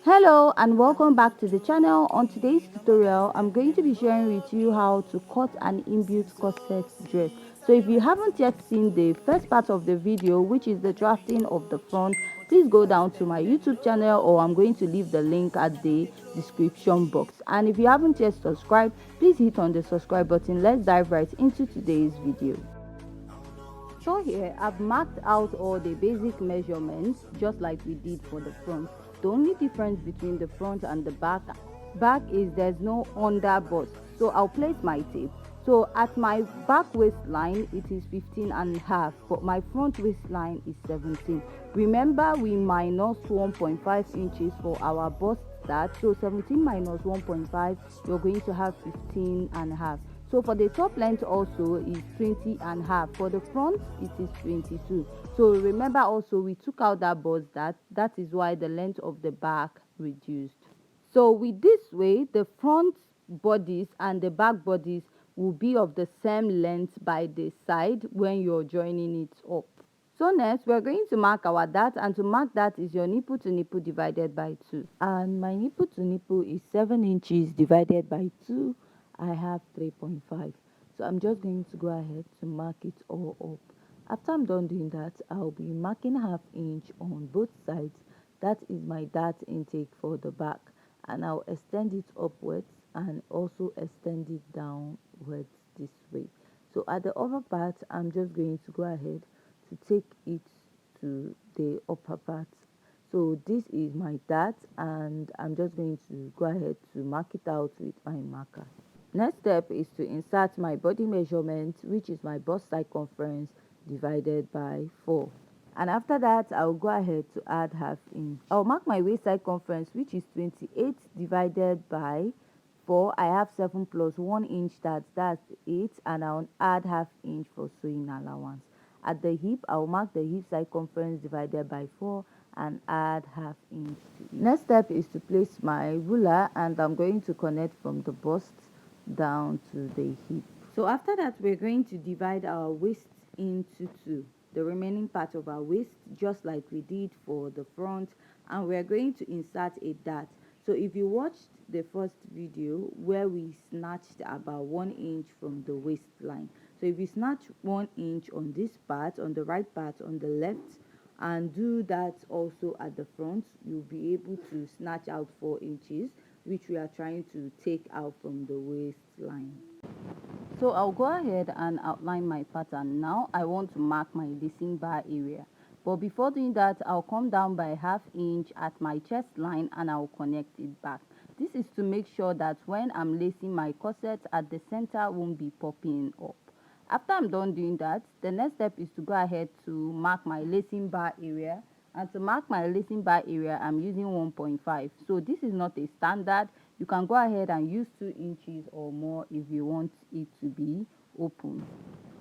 Hello and welcome back to the channel. On today's tutorial, I'm going to be sharing with you how to cut an inbuilt corset dress. So if you haven't yet seen the first part of the video, which is the drafting of the front, please go down to my YouTube channel, or I'm going to leave the link at the description box. And if you haven't yet subscribed, please hit on the subscribe button. Let's dive right into today's video. So here I've marked out all the basic measurements just like we did for the front. The only difference between the front and the back is there's no under bust. So I'll place my tape. So at my back waistline it is 15.5, but my front waistline is 17. Remember, we minus 1.5 inches for our bust start. So 17 minus 1.5, you're going to have 15.5. So for the top length also is 20.5. For the front it is 22. So remember also we took out that bust that is why the length of the back reduced. So with this way, the front bodice and the back bodice will be of the same length by the side when you're joining it up. So next we're going to mark our dart, and to mark that is your nipple to nipple divided by 2. And my nipple to nipple is 7 inches divided by 2. I have 3.5. So I'm just going to go ahead to mark it all up. After I'm done doing that, I'll be marking ½ inch on both sides. That is my dart intake for the back, and I'll extend it upwards and also extend it downwards this way. So at the upper part, I'm just going to go ahead to take it to the upper part. So this is my dart, and I'm just going to go ahead to mark it out with my marker. Next step is to insert my body measurement, which is my bust circumference divided by 4. And after that, I'll go ahead to add ½ inch. I'll mark my waist circumference, which is 28 divided by 4. I have 7 plus 1 inch, that's 8, and I'll add ½ inch for sewing allowance. At the hip, I'll mark the hip circumference divided by 4 and add ½ inch to it. Next step is to place my ruler, and I'm going to connect from the bust down to the hip. So after that, we're going to divide our waist into 2, the remaining part of our waist, just like we did for the front, and we're going to insert a dart. So if you watched the first video where we snatched about 1 inch from the waistline, so if you snatch 1 inch on this part, on the right part, on the left, and do that also at the front, you'll be able to snatch out 4 inches, which we are trying to take out from the waistline. So I'll go ahead and outline my pattern. Now I want to mark my lacing bar area, but before doing that, I'll come down by ½ inch at my chest line and I'll connect it back. This is to make sure that when I'm lacing my corset, at the center won't be popping up. After I'm done doing that, the next step is to go ahead to mark my lacing bar area. And to mark my lacing bar area, I'm using 1.5. So this is not a standard. You can go ahead and use 2 inches or more if you want it to be open.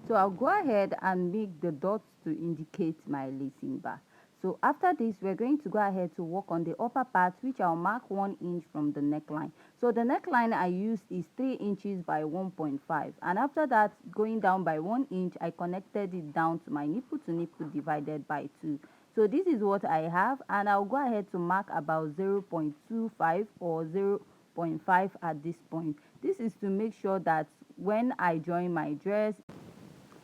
So I'll go ahead and make the dots to indicate my lacing bar. So after this, we're going to go ahead to work on the upper part, which I'll mark 1 inch from the neckline. So the neckline I used is 3 inches by 1.5. And after that, going down by 1 inch, I connected it down to my nipple to nipple divided by 2. So this is what I have, and I'll go ahead to mark about 0.25 or 0.5 at this point. This is to make sure that when I join my dress,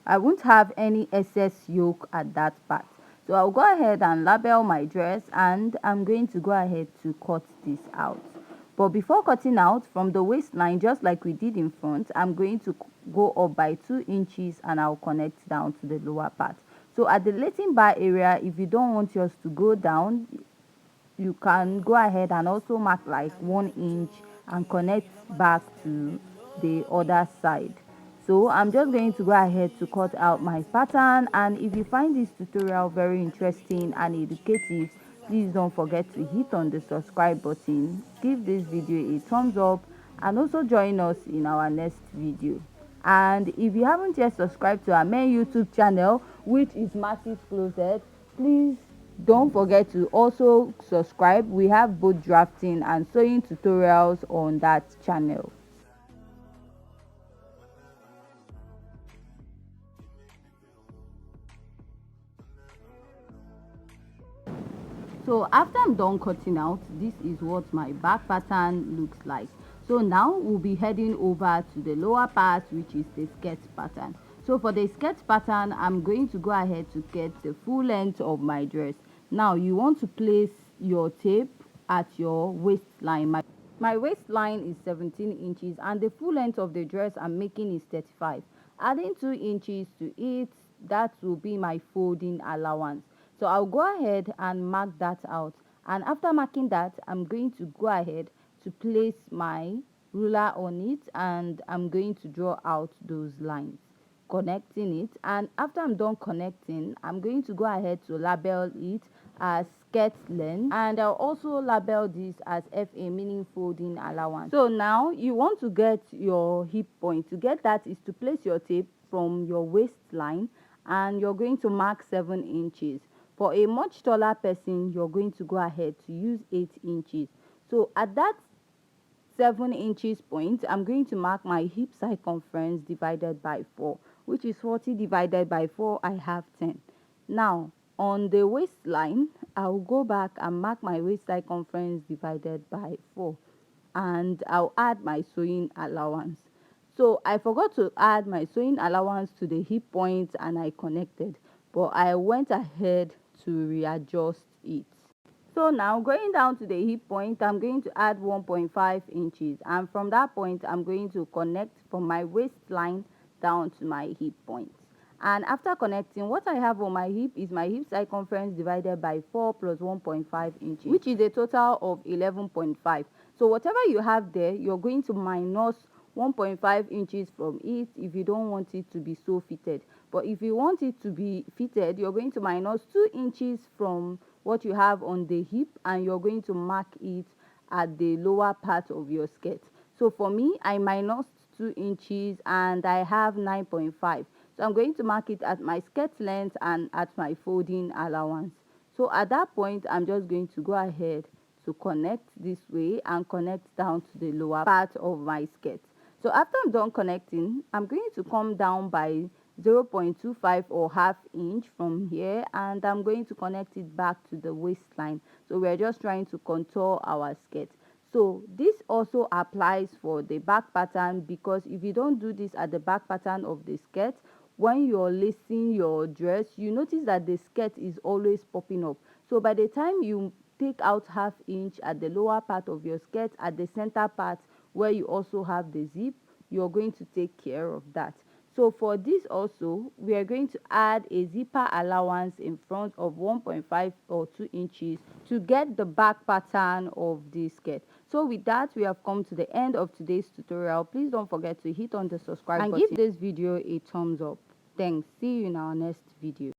I won't have any excess yoke at that part. So I'll go ahead and label my dress, and I'm going to go ahead to cut this out. But before cutting out from the waistline, just like we did in front, I'm going to go up by 2 inches and I'll connect down to the lower part. So at the lacing bar area, if you don't want yours to go down, you can go ahead and also mark like 1 inch and connect back to the other side. So I'm just going to go ahead to cut out my pattern, and if you find this tutorial very interesting and educative, please don't forget to hit on the subscribe button, give this video a thumbs up, and also join us in our next video. And if you haven't yet subscribed to our main YouTube channel, which is Massive Closet, please don't forget to also subscribe. We have both drafting and sewing tutorials on that channel. So after I'm done cutting out, this is what my back pattern looks like. So now we'll be heading over to the lower part, which is the skirt pattern. So for the skirt pattern, I'm going to go ahead to get the full length of my dress. Now you want to place your tape at your waistline. My waistline is 17 inches and the full length of the dress I'm making is 35. Adding 2 inches to it, that will be my folding allowance. So I'll go ahead and mark that out, and after marking that, I'm going to go ahead to place my ruler on it, and I'm going to draw out those lines connecting it. And after I'm done connecting, I'm going to go ahead to label it as skirt length, and I'll also label this as FA, meaning folding allowance. So now you want to get your hip point. To get that is to place your tape from your waistline, and you're going to mark 7 inches. For a much taller person, you're going to go ahead to use 8 inches. So at that 7 inches point, I'm going to mark my hip circumference divided by 4, which is 40 divided by 4, I have 10. Now on the waistline, I'll go back and mark my waist circumference divided by 4, and I'll add my sewing allowance. So I forgot to add my sewing allowance to the hip point and I connected, but I went ahead to readjust it. So now going down to the hip point, I'm going to add 1.5 inches, and from that point I'm going to connect from my waistline down to my hip point. And after connecting, what I have on my hip is my hip circumference divided by 4 plus 1.5 inches, which is a total of 11.5. So whatever you have there, you're going to minus 1.5 inches from it if you don't want it to be so fitted. But if you want it to be fitted, you're going to minus 2 inches from what you have on the hip, and you're going to mark it at the lower part of your skirt. So for me, I minus 2 inches and I have 9.5. So I'm going to mark it at my skirt length and at my folding allowance. So at that point, I'm just going to go ahead to connect this way and connect down to the lower part of my skirt. So after I'm done connecting, I'm going to come down by 0.25 or half inch from here, and I'm going to connect it back to the waistline. So we're just trying to contour our skirt. So this also applies for the back pattern, because if you don't do this at the back pattern of the skirt, when you're lacing your dress, you notice that the skirt is always popping up. So by the time you take out half inch at the lower part of your skirt, at the center part where you also have the zip, you're going to take care of that. So for this also, we are going to add a zipper allowance in front of 1.5 or 2 inches to get the back pattern of this skirt. So with that, we have come to the end of today's tutorial. Please don't forget to hit on the subscribe button and give this video a thumbs up. Thanks. See you in our next video.